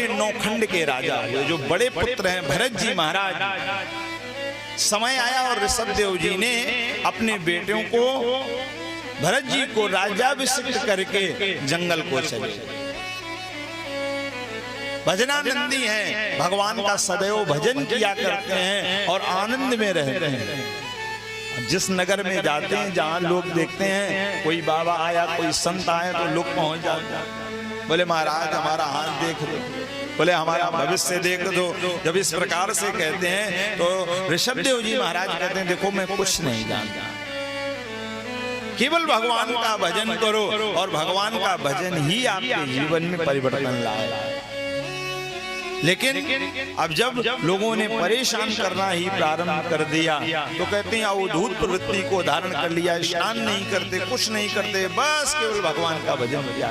के नौखंड के राजा हुए, जो बड़े पुत्र हैं भरत जी महाराज। समय आया और ऋषभदेव जी ने अपने बेटों को, भरत जी को राज्याभिषिक्त करके जंगल को चले। भजनानंदी हैं, भगवान का सदैव भजन किया करते हैं और आनंद में रहते हैं। जिस नगर में जाते हैं, जहां लोग देखते हैं कोई बाबा आया, कोई संत आए, तो लोग पहुंच जाते हैं, बोले महाराज हमारा हाल देख दो, बोले हमारा भविष्य देख दो। जब इस प्रकार से कहते हैं तो ऋषभदेव जी महाराज कहते हैं देखो मैं कुछ नहीं जानता, केवल भगवान का भजन करो और भगवान का भजन ही आपके जीवन में परिवर्तन लाए। लेकिन अब जब लोगों ने परेशान करना ही प्रारंभ कर दिया तो कहते हैं अवधूत प्रवृत्ति को धारण कर लिया, स्नान नहीं करते, कुछ नहीं करते, बस केवल भगवान का भजन किया।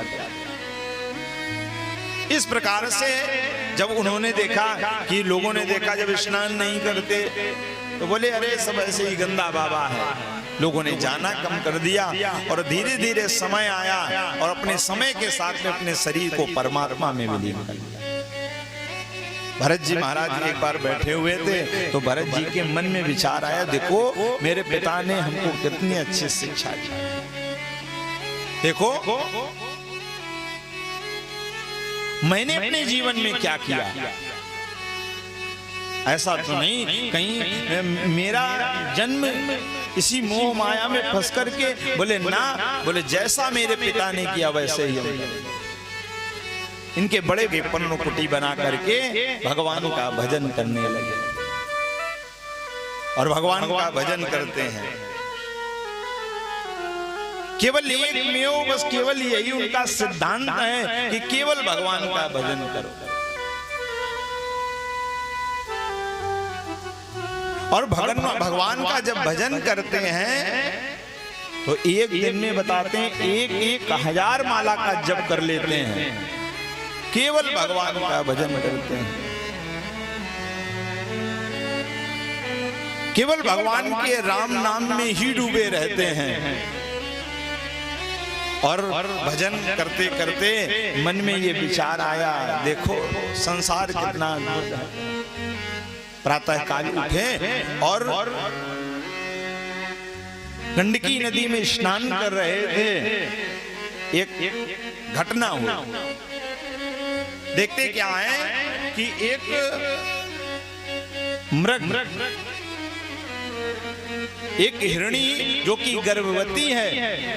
इस प्रकार से जब उन्होंने देखा कि लोगों ने देखा जब स्नान नहीं करते तो बोले अरे सब ऐसे ही गंदा बाबा है। लोगों ने जाना कम कर दिया और धीरे धीरे समय आया और अपने समय के साथ में अपने शरीर को परमात्मा में विलीन कर लिया। भरत जी महाराज एक बार बैठे हुए थे तो भरत जी के मन में विचार आया, देखो मेरे पिता ने हमको कितनी अच्छी शिक्षा दी, देखो मैंने अपने जीवन में क्या किया। ऐसा तो नहीं कहीं मेरा जन्म इसी मोह माया में फंस करके, बोले ना, बोले जैसा मेरे पिता ने किया वैसे ही इनके बड़े विपन्न कुटी बना करके भगवान का भजन करने लगे और भगवान का भजन करते हैं। केवल एक में बस केवल यही उनका सिद्धांत है कि केवल भगवान का भजन करो। और भगवान का जब भजन करते हैं तो एक दिन में बताते हैं 1,000 माला का जप कर लेते हैं, केवल भगवान का भजन करते हैं, केवल भगवान के राम नाम में ही डूबे रहते हैं। और भजन करते करते मन में ये विचार आया, देखो संसार कितना अद्भुत है। प्रातः काल उठे और गंडकी नदी में स्नान कर रहे थे। एक घटना हुई, देखते क्या है कि एक मृग, एक हिरणी जो कि गर्भवती है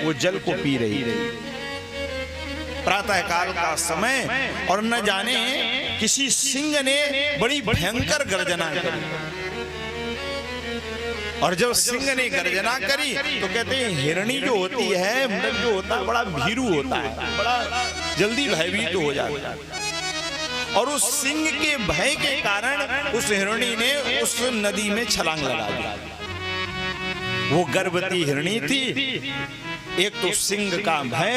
वो जल को पी रही है। प्रातः काल का समय और न जाने किसी सिंह ने बड़ी भयंकर गर्जना करी और जब सिंह ने गर्जना करी तो कहते हैं हिरणी जो होती है, मृग जो होता है बड़ा भीरू होता है, बड़ा जल्दी भयभीत हो जाता है। और उस सिंह के भय के कारण उस हिरणी ने उस नदी में छलांग लगा दिया। वो गर्भवती हिरणी थी, एक तो सिंह का भय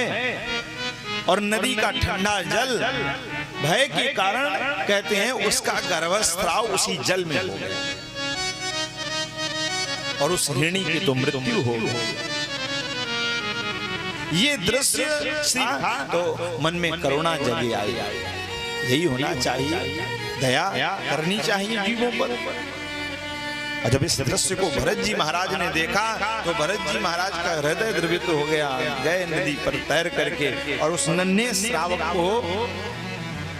और नदी का ठंडा जल, भय के कारण कहते हैं उसका गर्भस्राव उसी जल में हो गया और उस हिरणी की तो मृत्यु हो गई। ये दृश्य तो मन में करुणा जगी आई। यही होना चाहिए, दया करनी चाहिए जीवों पर। और जब इस दृश्य को भरत जी महाराज ने देखा तो भरत जी महाराज का हृदय द्रवित हो गया। गए नदी पर तैर करके और उस नन्हे श्रावक को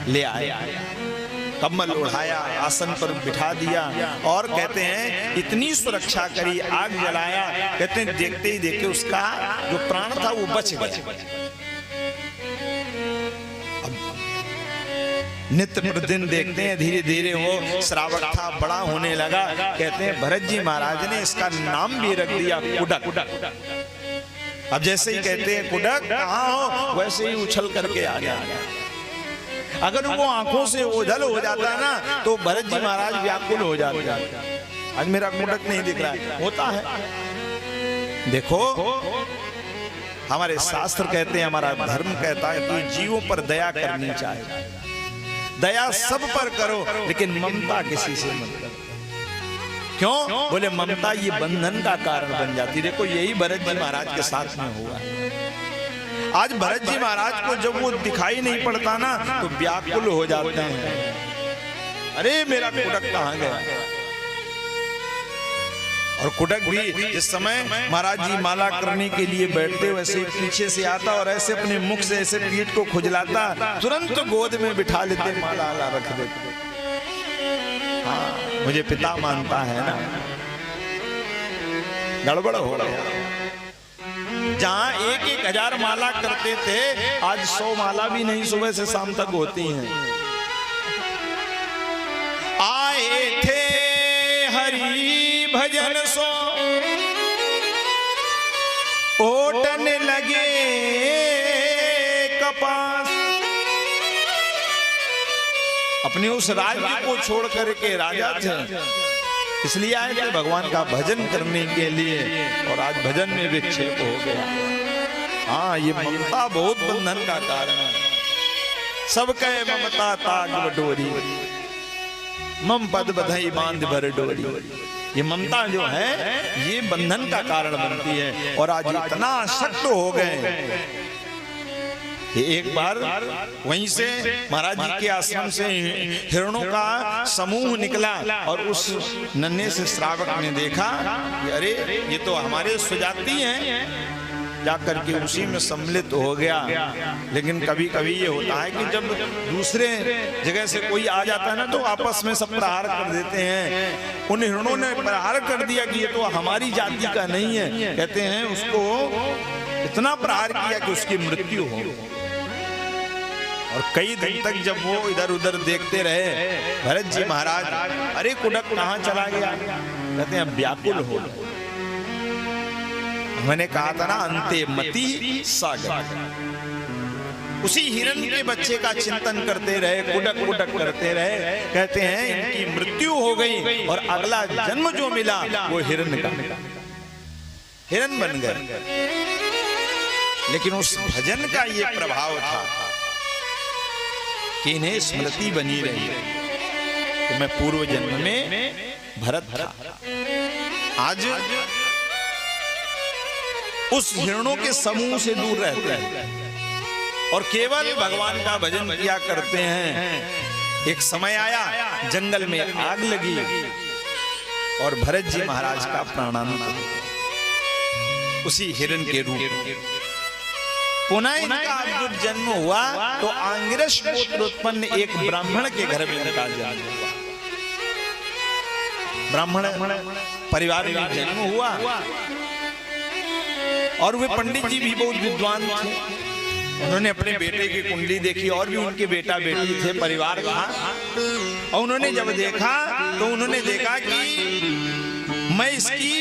ले आए, कम्बल उठाया, आसन पर बिठा दिया और कहते हैं इतनी सुरक्षा करी, आग जलाया, कहते हैं देखते ही देखते उसका जो प्राण था वो बच गया। नित्य प्रतिदिन देखते हैं धीरे धीरे वो श्रावक था बड़ा होने लगा। कहते हैं भरत जी महाराज ने इसका नाम भी रख दिया कुडक। अब जैसे ही कहते हैं कुडक कहाँ हो, वैसे ही उछल करके आ गया। अगर वो आंखों से ओझल हो जाता ना तो भरत जी महाराज व्याकुल हो जाते, आज मेरा कुडक नहीं दिख रहा है। होता है, देखो हमारे शास्त्र कहते हैं, हमारा धर्म कहता है कि जीवों पर दया करनी चाहिए। दया सब पर करो लेकिन ममता किसी से मत करो। क्यों? बोले ममता ये बंधन का कारण बन जाती। देखो यही भरत जी महाराज के साथ में हुआ। आज भरत जी महाराज को जब वो दिखाई नहीं पड़ता ना तो व्याकुल हो जाते हैं, अरे मेरा कुटक कहाँ गया। और कुटक भी जिस समय महाराज जी माला करने के लिए बैठते वैसे पीछे से आता और ऐसे अपने मुख से ऐसे पीठ को खुजलाता, तुरंत गोद में बिठा लेते, माला रख देते। हाँ, मुझे पिता मानता है ना, गड़बड़ हो रहा। जहां 1,000 माला करते थे, आज 100 माला भी नहीं सुबह से शाम तक होती हैं। आए थे हरि भजन सो ओटने लगे कपास। अपने उस राज्य को छोड़ करके राजा थे, इसलिए आए थे भगवान का भजन करने के लिए, और आज भजन में विक्षेप हो गया। हाँ, ये ममता बहुत बंधन का कारण है। सब कहे ममता ताग बटोरी, मम पद बधाई बांध भर डोरी। ये ममता जो है ये बंधन का कारण बनती है, और आज इतना सख्त हो गए। एक बार वहीं से महाराज जी के आश्रम से हिरणों का समूह निकला, और उस नन्हे से श्रावक ने देखा कि अरे ये तो हमारे स्वजाति हैं, जाकर के उसी में सम्मिलित हो गया। लेकिन कभी कभी ये होता है कि जब दूसरे जगह से कोई आ जाता है ना तो आपस में सब प्रहार कर देते हैं। उन हिरणों ने प्रहार कर दिया कि ये तो हमारी जाति का नहीं है, कहते हैं उसको इतना प्रहार किया कि उसकी मृत्यु हो। और कई दिन तक जब वो इधर उधर देखते रहे, भरत जी महाराज, अरे कुटक कहाँ चला गया, कहते हैं व्याकुल हो। मैंने कहा था ना, अंते मति सागर। उसी हिरण के बच्चे का चिंतन करते रहे, कुटक कुटक करते रहे। कहते हैं इनकी मृत्यु हो गई और अगला जन्म जो मिला वो हिरण का, हिरण बन गए। लेकिन उस भजन का ये प्रभाव था कि इन्हें स्मृति बनी रही कि मैं पूर्व जन्म में भरत था। आज उस हिरणों के समूह से दूर रहते हैं और केवल भगवान का भजन किया करते हैं। एक समय आया, जंगल में आग लगी और भरत जी महाराज का प्राणांत उसी हिरण के रूप। पुनः इनका जब जन्म हुआ तो आंगिरस गोत्र उत्पन्न एक ब्राह्मण के घर में इनका जन्म हुआ। ब्राह्मण परिवार में जन्म हुआ और वे पंडित जी भी बहुत विद्वान थे। उन्होंने अपने बेटे की कुंडली देखी, और भी उनके बेटा बेटी थे, परिवार था। और उन्होंने जब देखा तो उन्होंने देखा कि मैं इसकी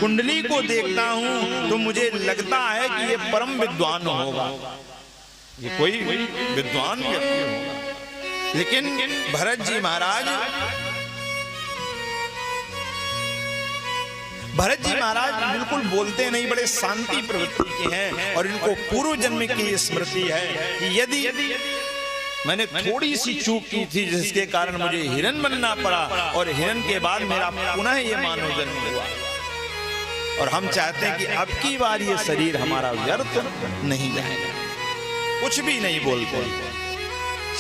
कुंडली को देखता हूं तो मुझे लगता है कि ये परम विद्वान होगा, ये कोई विद्वान व्यक्ति होगा। लेकिन भरत जी महाराज बिल्कुल बोलते नहीं, बड़े शांति प्रवृत्ति के हैं। और इनको पूर्व जन्म की स्मृति है कि यदि मैंने थोड़ी सी चूक की थी जिसके कारण मुझे हिरण बनना पड़ा, और हिरण के बाद मेरा पुनः ये मानव जन्म हुआ, और हम चाहते हैं कि अब की बार ये शरीर हमारा व्यर्थ नहीं जाएगा। कुछ भी नहीं बोलते,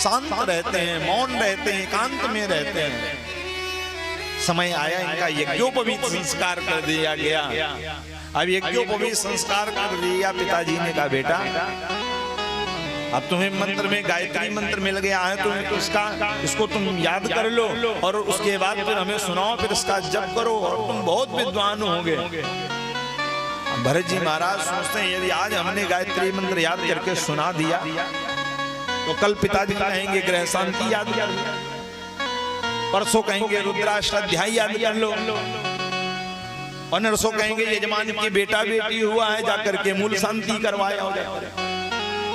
शांत रहते हैं, मौन रहते हैं, एकांत में रहते हैं। समय आया इनका यज्ञोपवीत संस्कार कर दिया गया। अब यज्ञोपवीत संस्कार कर दिया, पिताजी ने कहा बेटा अब तुम्हें मंत्र में गायत्री मंत्र मिल गया है, तुम्हें इसको तुम याद कर लो, और उसके बाद फिर हमें सुनाओ, फिर इसका जप करो और तुम बहुत विद्वान होगे। भरत जी महाराज सोचते हैं यदि आज हमने गायत्री मंत्र याद करके सुना दिया तो कल पिताजी कहेंगे ग्रह शांति याद कर लो, परसों कहेंगे रुद्राष्टाध्याय याद कर लो, और नरसों कहेंगे यजमान की बेटा बेटी हुआ है, जाकर के मूल शांति करवाया हो जाए।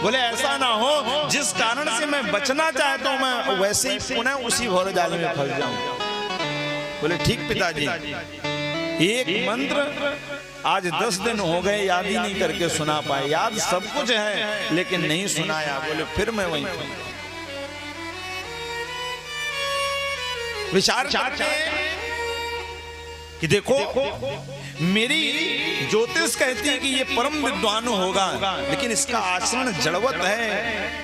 बोले ऐसा ना हो, जिस कारण से मैं बचना चाहता हूं मैं वैसे ही पुनः उसी भौर जाल में फंस जाऊं। बोले ठीक पिताजी, एक मंत्र आज 10 दिन हो गए याद ही नहीं करके सुना पाए, याद सब कुछ है लेकिन नहीं सुनाया। बोले फिर मैं वहीं विचार करते हैं कि देखो मेरी ज्योतिष कहती है कि ये परम विद्वान होगा, लेकिन इसका आचरण जड़वत है।